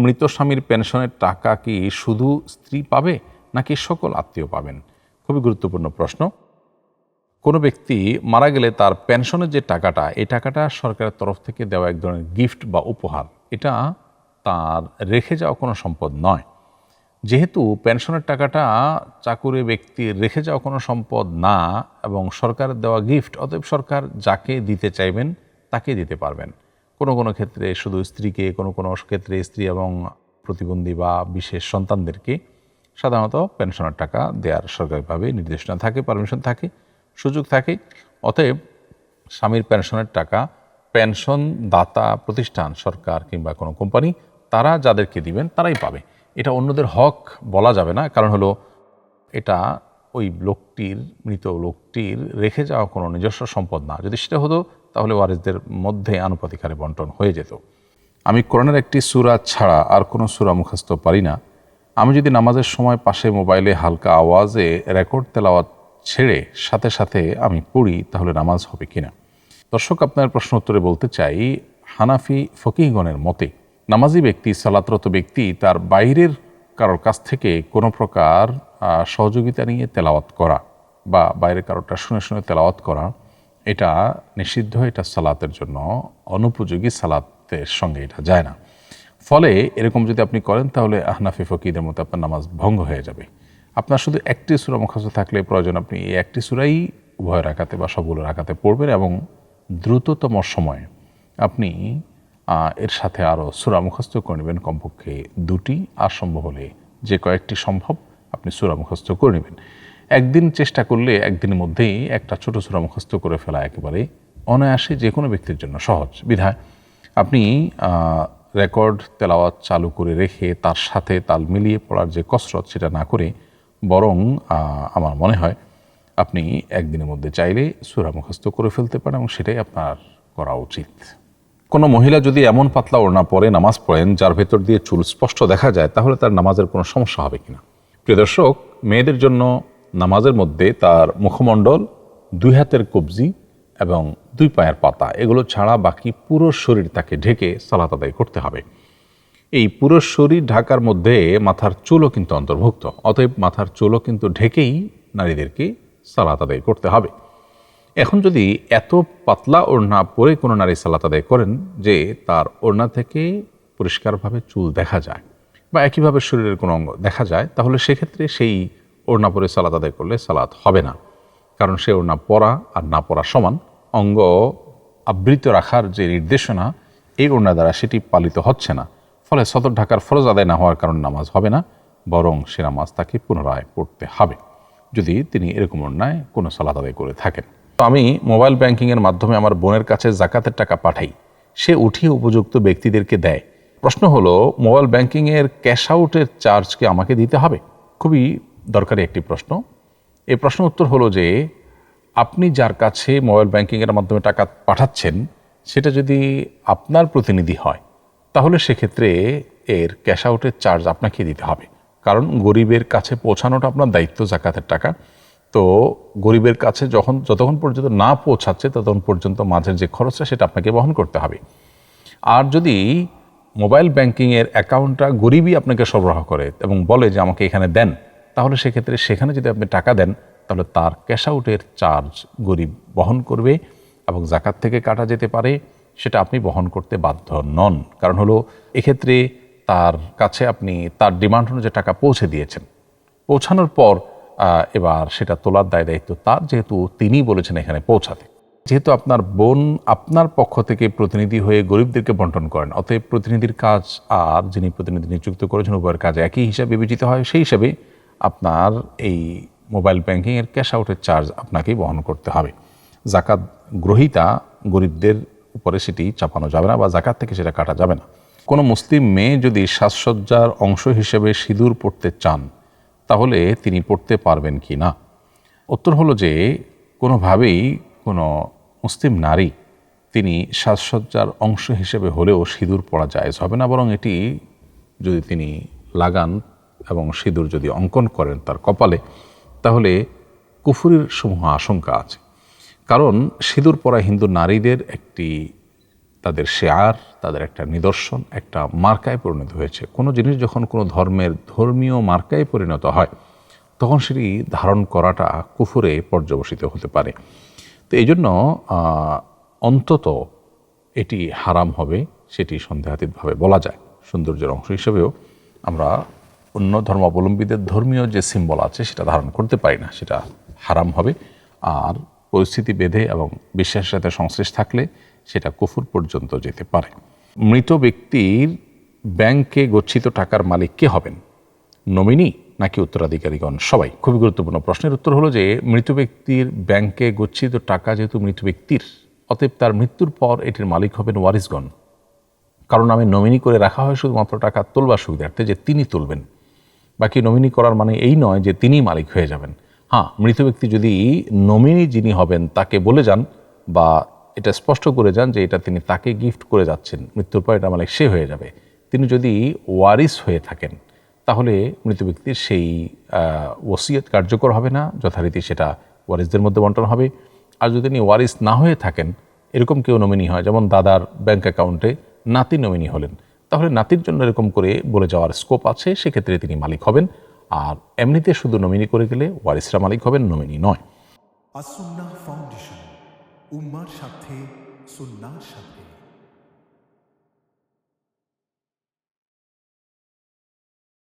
মৃত স্বামীর পেনশনের টাকা কি শুধু স্ত্রী পাবে নাকি সকল আত্মীয় পাবেন? খুবই গুরুত্বপূর্ণ প্রশ্ন। কোনো ব্যক্তি মারা গেলে তার পেনশনের যে টাকাটা, এই টাকাটা সরকারের তরফ থেকে দেওয়া এক ধরনের গিফট বা উপহার। এটা তার রেখে যাওয়া কোনো সম্পদ নয়। যেহেতু পেনশনের টাকাটা চাকুরে ব্যক্তির রেখে যাওয়া কোনো সম্পদ না এবং সরকারের দেওয়া গিফট, অতএব সরকার যাকে দিতে চাইবেন তাকে দিতে পারবেন। কোনো কোনো ক্ষেত্রে শুধু স্ত্রীকে, কোনো কোনো ক্ষেত্রে স্ত্রী এবং প্রতিবন্ধী বা বিশেষ সন্তানদেরকে সাধারণত পেনশনের টাকা দেওয়ার সরকারিভাবে নির্দেশনা থাকে, পারমিশন থাকে, সুযোগ থাকে। অতএব স্বামীর পেনশনের টাকা পেনশন দাতা প্রতিষ্ঠান, সরকার কিংবা কোনো কোম্পানি, তারা যাদেরকে দিবেন তারাই পাবে। এটা অন্যদের হক বলা যাবে না, কারণ হলো এটা ওই লোকটির, মৃত লোকটির রেখে যাওয়া কোনো নিজস্ব সম্পদ না। যদি সেটা হতো তাহলে ওয়ারিসদের মধ্যে আনুপাতিক হারে বন্টন হয়ে যেত। আমি কোরআনের একটি সূরা ছাড়া আর কোনো সূরা মুখস্থ পারি না। আমি যদি নামাজের সময় পাশে মোবাইলে হালকা আওয়াজে রেকর্ড তেলাওয়াত ছেড়ে সাথে সাথে আমি পড়ি, তাহলে নামাজ হবে কিনা? দর্শক, আপনার প্রশ্ন উত্তরে বলতে চাই, হানাফি ফকিহগণের মতে নামাজি ব্যক্তি, সালাতরত ব্যক্তি তার বাইরের কারোর কাছ থেকে কোনো প্রকার সহযোগিতা নিয়ে তেলাওয়াত করা বা বাইরের কারোরটা শুনে শুনে তেলাওয়াত করা, এটা নিষিদ্ধ। এটা সালাতের জন্য অনুপযোগী, সালাতের সঙ্গে এটা যায় না। ফলে এরকম যদি আপনি করেন তাহলে হানাফি ফকিহদের মতো আপনার নামাজ ভঙ্গ হয়ে যাবে। আপনার শুধু একটি সূরা মুখস্থ থাকলে প্রয়োজন আপনি এই একটি সূরাই উভয় রাকাতে বা সবগুলো রাকাতে পড়বেন এবং দ্রুততম সময়ে আপনি এর সাথে আরও সূরা মুখস্থ করে নেবেন, কমপক্ষে 2টি, আর সম্ভব হলে যে কয়েকটি সম্ভব আপনি সূরা মুখস্থ করে নেবেন। একদিন চেষ্টা করলে একদিনের মধ্যেই একটা ছোট সূরা মুখস্থ করে ফেলা একেবারে অনায়াসে যে কোনো ব্যক্তির জন্য সহজ। বিধায় আপনি রেকর্ড তেলাওয়াত চালু করে রেখে তার সাথে তাল মিলিয়ে পড়ার যে কসরত, সেটা না করে বরং আমার মনে হয় আপনি একদিনের মধ্যে চাইলে সূরা মুখস্থ করে ফেলতে পারেন এবং সেটাই আপনার করা উচিত। কোনো মহিলা যদি এমন পাতলা ওড়না পরে নামাজ পড়েন যার ভেতর দিয়ে চুল স্পষ্ট দেখা যায়, তাহলে তার নামাজের কোনো সমস্যা হবে কিনা? প্রিয় দর্শক, মেয়েদের জন্য নামাজের মধ্যে তার মুখমণ্ডল, 2 হাতের কবজি এবং 2 পায়ের পাতা, এগুলো ছাড়া বাকি পুরো শরীর তাকে ঢেকে সালাত আদায় করতে হবে। এই পুরো শরীর ঢাকার মধ্যে মাথার চুলও কিন্তু অন্তর্ভুক্ত। অতএব মাথার চুলও কিন্তু ঢেকেই নারীদেরকে সালাত আদায় করতে হবে। এখন যদি এত পাতলা ওড়না পরে কোনো নারী সালাত আদায় করেন যে তার ওড়না থেকে পরিষ্কারভাবে চুল দেখা যায় বা একইভাবে শরীরের কোনো অঙ্গ দেখা যায়, তাহলে সেক্ষেত্রে সেই ওড়না পরে সালাত আদায় করলে সালাত হবে না। কারণ সে ওড়না পরা আর না পরা সমান। অঙ্গ আবৃত রাখার যে নির্দেশনা এই ওড়না দ্বারা সেটি পালিত হচ্ছে না। ফলে সদর ঢাকার ফরজ আদায় না হওয়ার কারণে নামাজ হবে না, বরং সে নামাজ তাকে পুনরায় পড়তে হবে যদি তিনি এরকম অন্যায় কোনো সালাত আদায় করে থাকেন। আমি মোবাইল ব্যাংকিংয়ের মাধ্যমে আমার বোনের কাছে জাকাতের টাকা পাঠাই, সে উঠিয়ে উপযুক্ত ব্যক্তিদেরকে দেয়। প্রশ্ন হলো, মোবাইল ব্যাংকিংয়ের ক্যাশ আউটের চার্জ কি আমাকে দিতে হবে? খুবই দরকারি একটি প্রশ্ন। এই প্রশ্ন উত্তর হলো যে, আপনি যার কাছে মোবাইল ব্যাংকিংয়ের মাধ্যমে টাকা পাঠাচ্ছেন সেটা যদি আপনার প্রতিনিধি হয়, তাহলে সেক্ষেত্রে এর ক্যাশ আউটের চার্জ আপনাকে দিতে হবে। কারণ গরিবের কাছে পৌঁছানোটা আপনার দায়িত্ব, জাকাতের টাকা। তো গরিবের কাছে যতক্ষণ পর্যন্ত না পৌঁছাচ্ছে ততক্ষণ পর্যন্ত মাঝের যে খরচটা সেটা আপনাকে বহন করতে হবে। আর যদি মোবাইল ব্যাংকিংয়ের অ্যাকাউন্টটা গরিবই আপনাকে সরবরাহ করে এবং বলে যে আমাকে এখানে দেন, তাহলে সেক্ষেত্রে সেখানে যদি আপনি টাকা দেন তাহলে তার ক্যাশ আউটের চার্জ গরিব বহন করবে এবং জাকাত থেকে কাটা যেতে পারে, সেটা আপনি বহন করতে বাধ্য নন। কারণ হলো এক্ষেত্রে তার কাছে আপনি তার ডিমান্ড অনুযায়ী টাকা পৌঁছে দিয়েছেন, পৌঁছানোর পর এবার সেটা তোলার দায়িত্ব তার, যেহেতু তিনি বলেছেন এখানে পৌঁছাতে। যেহেতু আপনার বোন আপনার পক্ষ থেকে প্রতিনিধি হয়ে গরিবদেরকে বন্টন করেন, অতএব প্রতিনিধির কাজ আর যিনি প্রতিনিধি নিযুক্ত করেছেন উভয়ের কাজ একই হিসাবে বিবেচিত হয়। সেই হিসাবে আপনার এই মোবাইল ব্যাংকিংয়ের ক্যাশ আউটের চার্জ আপনাকেই বহন করতে হবে। জাকাত গ্রহীতা গরিবদের উপরে সেটি চাপানো যাবে না বা জাকাত থেকে সেটা কাটা যাবে না। কোনো মুসলিম মেয়ে যদি সাজসজ্জার অংশ হিসেবে সিঁদুর পড়তে চান, তাহলে তিনি পড়তে পারবেন কি না? উত্তর হলো যে, কোনোভাবেই কোনো মুসলিম নারী তিনি সাজসজ্জার অংশ হিসেবে হলেও সিঁদুর পরা জায়েজ হবে না, বরং এটি যদি তিনি লাগান এবং সিঁদুর যদি অঙ্কন করেন তার কপালে, তাহলে কুফরির সমূহ আশঙ্কা আছে। কারণ সিঁদুর পরা হিন্দু নারীদের একটি তাদের শেয়ার, তাদের একটা নিদর্শন, একটা মার্কায় পরিণত হয়েছে। কোনো জিনিস যখন কোনো ধর্মের ধর্মীয় মার্কায় পরিণত হয় তখন সেটি ধারণ করাটা কুফরে পর্যবসিত হতে পারে। তো এই জন্য অন্তত এটি হারাম হবে সেটি সন্দেহাতীতভাবে বলা যায়। সৌন্দর্যের অংশ হিসেবেও আমরা অন্য ধর্মাবলম্বীদের ধর্মীয় যে সিম্বল আছে সেটা ধারণ করতে পারি না, সেটা হারাম হবে। আর পরিস্থিতি বেঁধে এবং বিশ্বাসের সাথে সংশ্লিষ্ট থাকলে সেটা কুফর পর্যন্ত যেতে পারে। মৃত ব্যক্তির ব্যাংকে গচ্ছিত টাকার মালিক কে হবেন? নমিনি নাকি উত্তরাধিকারীগণ? সবাই। খুবই গুরুত্বপূর্ণ প্রশ্নের উত্তর হলো যে মৃত ব্যক্তির ব্যাংকে গচ্ছিত টাকা যেহেতু মৃত ব্যক্তির, অতএব তার মৃত্যুর পর এটির মালিক হবেন ওয়ারিসগণ। কারণ নামে নমিনি করে রাখা হয় শুধুমাত্র টাকা তোলবার সুবিধার্থে, যে তিনি তুলবেন। বাকি নমিনি করার মানে এই নয় যে তিনিই মালিক হয়ে যাবেন। হ্যাঁ, মৃত ব্যক্তি যদি নমিনি যিনি হবেন তাকে বলে যান বা এটা স্পষ্ট করে যান যে এটা তিনি তাকে গিফট করে যাচ্ছেন, মৃত্যুর পর এটা মালিক সে হয়ে যাবে। তিনি যদি ওয়ারিস হয়ে থাকেন তাহলে মৃত ব্যক্তির সেই ওসিয়ত কার্যকর হবে না, যথারীতি সেটা ওয়ারিসদের মধ্যে বন্টন হবে। আর যদি তিনি ওয়ারিস না হয়ে থাকেন, এরকম কেউ নমিনি হয়, যেমন দাদার ব্যাংক অ্যাকাউন্টে নাতি নমিনি হলেন, তাহলে নাতির জন্য এরকম করে বলে যাওয়ার স্কোপ আছে, সেক্ষেত্রে তিনি মালিক হবেন। আর এমনিতে শুধু নমিনি করে গেলে ওয়ারিসরা মালিক হবেন, নমিনি নয়। আসুন্নাহ ফাউন্ডেশন, উম্মার সাথে সুন্নাহর সাথে।